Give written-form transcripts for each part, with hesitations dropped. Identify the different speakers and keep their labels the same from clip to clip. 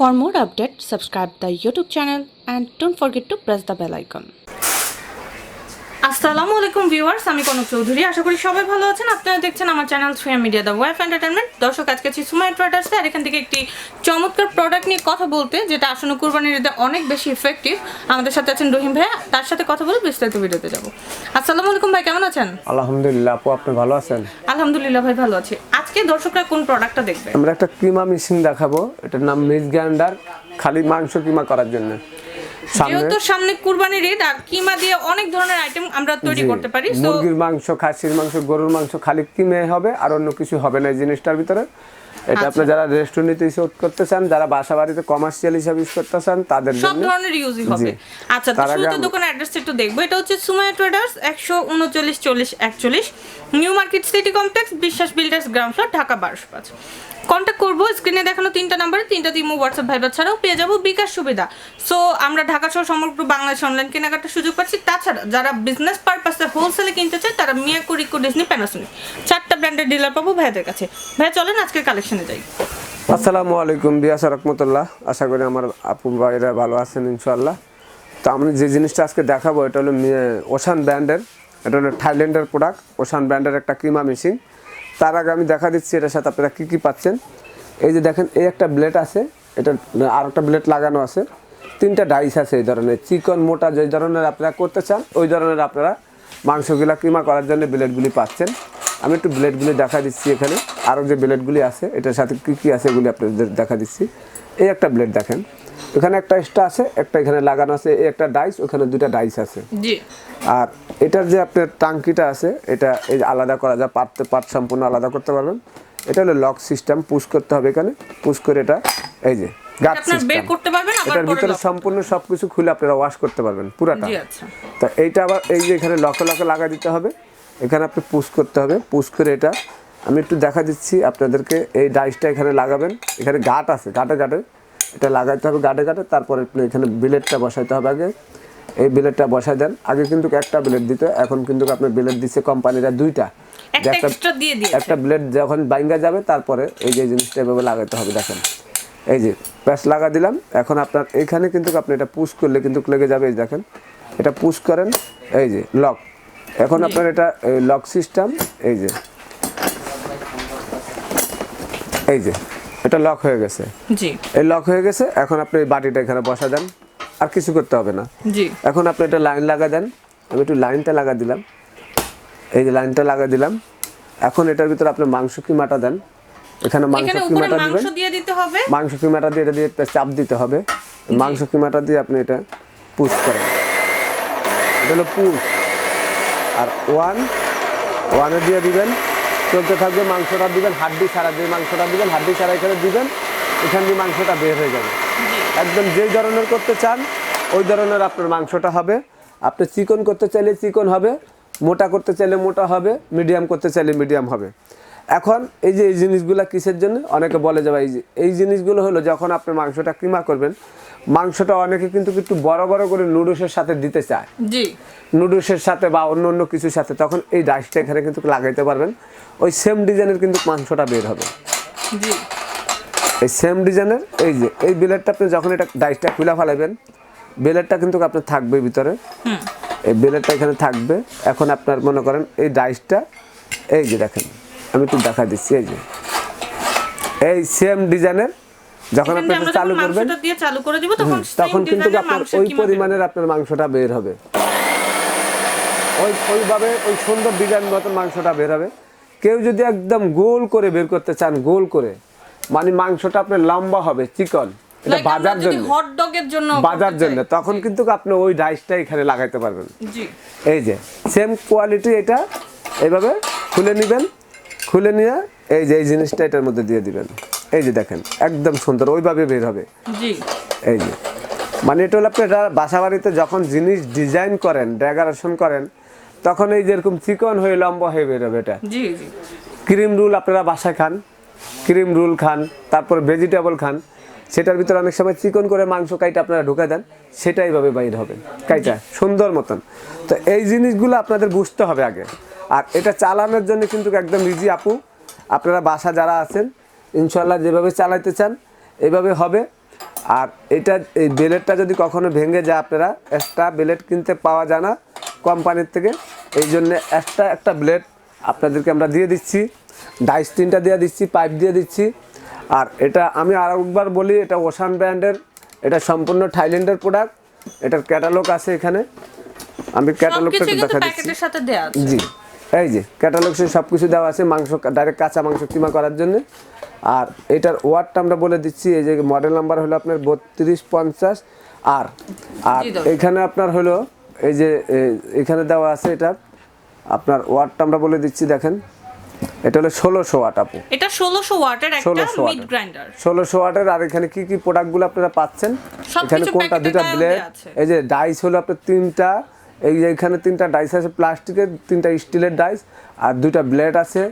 Speaker 1: For more updates, subscribe the YouTube channel and don't forget to press the bell icon. আসসালামু আলাইকুম viewers, আমি কনক চৌধুরী। আশা করি সবাই ভালো আছেন। আপনারা দেখছেন আমার channel Sumaiya media the web entertainment. দর্শক, আজকে আছি সুমাইয়া ট্রেডার্সে, আর এখান থেকে একটি চমৎকার প্রোডাক্ট নিয়ে কথা বলতে, যেটা আসন্ন কুরবানির ঈদে অনেক বেশি ইফেক্টিভ। আমাদের সাথে আছেন রহিম ভাই, তার সাথে কথা বলে বিস্তারিত ভিডিওতে যাব। আসসালামু আলাইকুম ভাই, কেমন আছেন?
Speaker 2: আলহামদুলিল্লাহ আপু, আপনি ভালো আছেন?
Speaker 1: আলহামদুলিল্লাহ ভাই, ভালো আছি। আজকে দর্শকরা কোন প্রোডাক্টটা দেখবে?
Speaker 2: আমরা একটা কিমা মেশিন দেখাবো। এটার নাম মিক্স গ্রাইন্ডার, খালি মাংস কিমা করার জন্য।
Speaker 1: যেহেতু সামনে কুরবানির ঈদ, আর কিমা দিয়ে অনেক ধরনের আইটেম আমরা তৈরি করতে পারি।
Speaker 2: মুরগির মাংস, খাসির মাংস, গরুর মাংস খালি কিমে হবে, আর অন্য কিছু হবে না এই জিনিসটার ভিতরে। এটা আপনি যারা রেস্টুরেন্টে ইউজ করতে চান, যারা বাসা বাড়িতে কমার্শিয়াল হিসেবে ইউজ করতে চান, তাদের জন্য
Speaker 1: সব ধরনের ইউজই হবে। আচ্ছা, তো শুরুতে দোকানের অ্যাড্রেসটা একটু দেখবো। এটা হচ্ছে Sumaiya traders, 1394041 new market city complex, Biswas builders, ground floor, Dhaka 1205। Contact করবো স্ক্রিনে দেখানো 3টা নাম্বারে, 3টা ইমো, হোয়াটসঅ্যাপ, ভাইবার ছাড়াও পেয়ে যাবো বিকাশ সুবিধা। সো আমরা ঢাকা সহ সমগ্র বাংলাদেশ অনলাইন কেনাকাটার সুযোগ পাচ্ছি। তাছাড়া যারা বিজনেস পারপাসে হোলসেলে কিনতে চায়, তারা মিয়া, কোরিকো, ডিজনি, প্যানাসোনিক 4টা ব্র্যান্ডের ডিলার পাবো ভাইদের কাছে। ভাই চলেন আজকের কালেকশনে যাই।
Speaker 2: আসসালামু আলাইকুম বিয়াস রহমতুল্লাহ। আশা করি আমার আপু ভাইরা ভালো আছেন ইনশাআল্লাহ। তো আমি যে জিনিসটা আজকে দেখাবো, এটা হলো ওশান ব্র্যান্ডের, এটা হলো থাইল্যান্ডের প্রোডাক্ট। ওশান ব্র্যান্ডের একটা কিমা মেশিন। তার আগে আমি দেখা দিচ্ছি এটার সাথে আপনারা কী কী পাচ্ছেন। এই যে দেখেন, এই একটা ব্লেড আছে, এটা আর একটা ব্লেড লাগানো আছে, 3টা ডাইস আছে এই ধরনের চিকন মোটা, যে ধরনের আপনারা করতে চান ওই ধরনের আপনারা মাংসগুলা কিমা করার জন্য ব্লেডগুলি পাচ্ছেন। আমি একটু ব্লেডগুলি দেখা দিচ্ছি। এখানে আরও যে ব্লেডগুলি আছে, এটার সাথে কী কী আছে এগুলি আপনাদের দেখা দিচ্ছি। এই একটা ব্লেড দেখেন, এখানে একটা এক্সট্রা আছে, একটা এখানে লাগানো আছে। এই একটা ডাইস, ওখানে 2টা ডাইস আছে। আর এটার যে আপনার টাঙ্কিটা আছে, এটা এই আলাদা করা যায়, পার্ট সম্পূর্ণ আলাদা করতে পারবেন। এটা হলো লক সিস্টেম, পুশ করতে হবে এখানে, পুশ করে এটা এই যে গার্ড সিস্টেম, এটার ভিতরে সম্পূর্ণ সবকিছু খুলে আপনারা ওয়াশ করতে পারবেন পুরাটা। তো এইটা আবার এই যে এখানে লকে লকে লাগা দিতে হবে, এখানে আপনি পুশ করতে হবে। পুশ করে এটা আমি একটু দেখা দিচ্ছি আপনাদেরকে। এই ডাইসটা এখানে লাগাবেন, এখানে গাঁট আছে, গাঁটে গাঁটে এটা লাগাইতে হবে, গাঁটে গাঁটে। তারপরে এখানে ব্লেডটা বসাইতে হবে। আগে এই ব্লেডটা বসাই দেন। আগে কিন্তু একটা ব্লেড দিত, এখন কিন্তু আপনার ব্লেড দিচ্ছে কোম্পানিরা 2টা। একটা ব্লেড যখন বাইঙ্গা যাবে, তারপরে এই যে জিনিসটা এভাবে লাগাইতে হবে। দেখেন এই যে প্যাচ লাগা দিলাম। এখন আপনার এখানে কিন্তু আপনি এটা পুশ করলে কিন্তু লেগে যাবে। এই দেখেন, এটা পুশ করেন, এই যে লক। এখন আপনার এটা লক সিস্টেম, এই যে এটা লক হয়ে গেছে। এই লক হয়ে গেছে। এখন আপনি এই বাটিটা এখানে বসা দেন, আর কিছু করতে হবে না। এখন আপনি এটা লাইন লাগা দেন। আমি একটু লাইনটা লাগা দিলাম, এই যে লাইনটা লাগা দিলাম। এখন এটার ভিতরে আপনি মাংস কিমাটা দেন। এখানে মাংস কিমাটা দিবেন, মাংস কিমাটা দিয়ে এটা দিয়ে চাপ দিতে হবে। মাংস কিমাটা দিয়ে আপনি এটা পুশ করেন, এটা হলো পুশ। আর ওয়ানে দিয়ে দিবেন, চলতে থাকবে। মাংসটা দিবেন হাড্ডি ছাড়া, যে মাংসটা দিবেন হাড্ডি ছাড়া এখানে দিবেন, এখান দিয়ে মাংসটা বের হয়ে যাবে। একদম যেই ধরনের করতে চান ওই ধরনের আপনার মাংসটা হবে। আপনি চিকন করতে চাইলে চিকন হবে, মোটা করতে চাইলে মোটা হবে, মিডিয়াম করতে চাইলে মিডিয়াম হবে। এখন এই যে এই জিনিসগুলো কিসের জন্য অনেকে বলে যে ভাই, এই জিনিসগুলো হলো যখন আপনি মাংসটা কিমা করবেন, মাংসটা অনেকে কিন্তু একটু বড় বড় করে নুডলসের সাথে দিতে চায়, নুডলসের সাথে বা অন্য অন্য কিছুর সাথে, তখন এই ডাইসটা এখানে কিন্তু লাগাইতে পারবেন। ওই সেম ডিজাইনের কিন্তু মাংসটা বের হবে। এই সেম ডিজাইনের এই যে এই ব্লেডটা আপনি যখন এটা ডাইসটা খুলে ফেলাবেন, ব্লেডটা কিন্তু আপনার থাকবে ভিতরে, এই ব্লেডটা এখানে থাকবে। এখন আপনার মনে করেন এই ডাইসটা, এই যে দেখেন আমি একটু দেখা দিচ্ছি, এই যে এই সেম ডিজাইনের যখন আপনি চালু করবেন, তখন কিন্তু আপনার ওই পরিমাণের আপনার মাংসটা বের হবে। ওইভাবে ওই সুন্দর ডিজাইন মতন মাংসটা বের হবে। কেউ যদি একদম গোল করে বের করতে চান, গোল করে মানে মাংসটা আপনার লম্বা হবে, চিকন, এটা বাজার জন্য, বাজার জন্য, তখন কিন্তু আপনি ওই ডাইসটা এখানে লাগাইতে পারবেন। এই যে সেম কোয়ালিটি, এটা এইভাবে খুলে নেবেন, খুলে নিয়ে এই যে এই জিনিসটা এটার মধ্যে দিয়ে দিবেন। এই যে দেখেন একদম সুন্দর ওইভাবে বের হবে। এই যে মানে এটা হলো আপনারা বাসা বাড়িতে যখন জিনিস ডিজাইন করেন, ডেকোরেশন করেন, তখন এই যেরকম চিকন হয়ে লম্বা হয়ে বের হবে। এটা ক্রিম রোল আপনারা বাসায় খান, ক্রিম রোল খান, তারপর ভেজিটেবল খান, সেটার ভিতরে অনেক সময় চিকন করে মাংস কাইটা আপনারা ঢুকে দেন, সেটা এইভাবে বাইর হবে কাইটা সুন্দর মতন। তো এই জিনিসগুলো আপনাদের বুঝতে হবে আগে। আর এটা চালানোর জন্য কিন্তু একদম ইজি আপু। আপনারা বাসা যারা আছেন ইনশাআল্লাহ যেভাবে চালাইতে চান এইভাবে হবে। আর এটা এই ব্লেডটা যদি কখনো ভেঙে যায় আপনারা এক্সট্রা ব্লেড কিনতে পাওয়া যায় না কোম্পানির থেকে, এই জন্য একটা ব্লেড আপনাদেরকে আমরা দিয়ে দিচ্ছি, ডাইস 3টা দিয়ে দিচ্ছি, পাইপ দিয়ে দিচ্ছি। আর এটা আমি আরেকবার বলি, এটা ওশান ব্র্যান্ডের, এটা সম্পূর্ণ থাইল্যান্ডের প্রোডাক্ট। এটার ক্যাটালগ আছে এখানে, আমি ক্যাটালগটা একটু দেখা দিচ্ছি। জি, এই যে ক্যাটালগ সব কিছু দেওয়া আছে, মাংস ডাইরেক্ট কাঁচা মাংস কিমা করার জন্য। আর এটার ওয়াটটা আমরা বলে দিচ্ছি, এই যে মডেল নাম্বার হলো আপনার 3250। আর এখানে আপনার হলো এই যে এখানে দেওয়া আছে, এটা আপনার ওয়াটটা আমরা বলে দিচ্ছি, দেখেন এটা হলো 1600 ওয়াট আপু।
Speaker 1: এটা 1600 ওয়াটের একটা মিড গ্রাইন্ডার, 1600
Speaker 2: ওয়াটের। আর এখানে কি কি প্রোডাক্টগুলো আপনারা পাচ্ছেন, এখানে কোনটা, দুটো ব্লেড, এই যে ডাইস হলো আপনার 3টা, এই যে এখানে 3টা ডাইস আছে প্লাস্টিকের, 3টা স্টিলের ডাইস, আর 2টা ব্লেড আছে,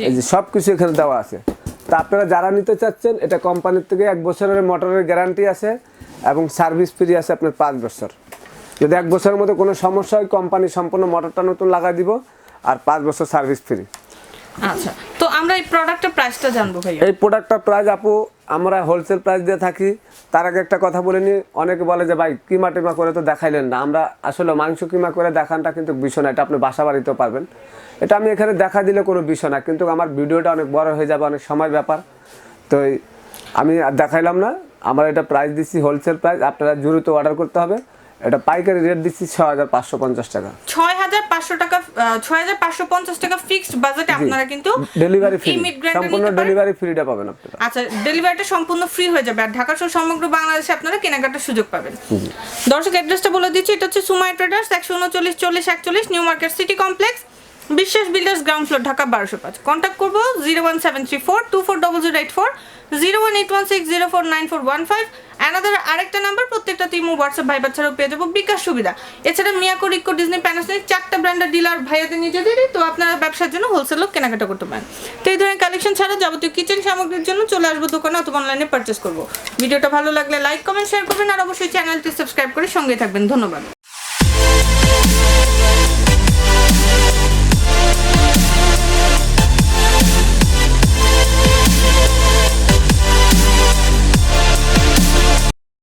Speaker 2: এই যে সব কিছু এখানে দেওয়া আছে। তা আপনারা যারা নিতে চাচ্ছেন, এটা কোম্পানির থেকে 1 বছরের মোটরের গ্যারান্টি আছে এবং সার্ভিস ফ্রি আছে আপনার 5 বছর। যদি 1 বছরের মধ্যে কোনো সমস্যা হয়, কোম্পানি সম্পূর্ণ মোটরটা নতুন লাগাই দিব, আর 5 বছর সার্ভিস ফ্রি।
Speaker 1: আচ্ছা, তো আমরা এই প্রোডাক্টের প্রাইসটা জানবো ভাইয়া।
Speaker 2: এই প্রোডাক্টটার প্রাইস আপু আমরা হোলসেল প্রাইস দিয়ে থাকি। তার আগে একটা কথা বলে নিই, অনেকে বলে যে ভাই কিমা টিমা করে তো দেখাইলেন না। আমরা আসলে মাংস কিমা করে দেখানটা কিন্তু বিষয় না, এটা আপনি বাসা বাড়িতেও পারবেন। এটা আমি এখানে দেখা দিলে কোনো বিষয় না, কিন্তু আমার ভিডিওটা অনেক বড় হয়ে যাবে, অনেক সময় ব্যাপার, তো আমি আর দেখাইলাম না। আমরা এটা প্রাইস দিচ্ছি হোলসেল প্রাইস, আপনারা দ্রুত অর্ডার করতে হবে। এটা পাইকারি রেট দিচ্ছি 6550 টাকা।
Speaker 1: 6500 টাকা, 6550 টাকা ফিক্সড বাজেটে আপনারা কিন্তু
Speaker 2: ডেলিভারি ফ্রি, সম্পূর্ণ ডেলিভারি ফ্রিটা পাবেন আপনারা।
Speaker 1: আচ্ছা, ডেলিভারিটা সম্পূর্ণ ফ্রি হয়ে যাবে, আর ঢাকা সহ সমগ্র বাংলাদেশে আপনারা কেনাকাটার সুযোগ পাবেন। দর্শক অ্যাড্রেসটা বলে দিচ্ছি, এটা হচ্ছে Sumaiya traders, 139 40 41 new market city complex, Biswas builders, ground floor, Dhaka 1205। Contact করব 01734240084, 01816049415। অ্যানাদার আরেকটা নাম্বার, প্রত্যেকটা ইমো, হোয়াটসঅ্যাপ, ভাইবার ছাড়াও পেয়ে যাবো বিকাশ সুবিধা। এছাড়া মিয়াকো, রিকো, ডিজনি, প্যানাসোনিক 4টা ব্র্যান্ডের ডিলার ভাইয়াদের নিজেদেরই, তো আপনারা ব্যবসার জন্য হোলসেলও কেনাকাটা করতে পারেন। তো এই ধরনের কালেকশন ছাড়া যাবতীয় কিচেন সামগ্রীর জন্য চলে আসবো দোকানে অথবা অনলাইনে পারচেস করবো। ভিডিওটা ভালো লাগলে লাইক, কমেন্ট, শেয়ার করবেন, আর অবশ্যই চ্যানেলটি সাবস্ক্রাইব করে সঙ্গে থাকবেন। ধন্যবাদ।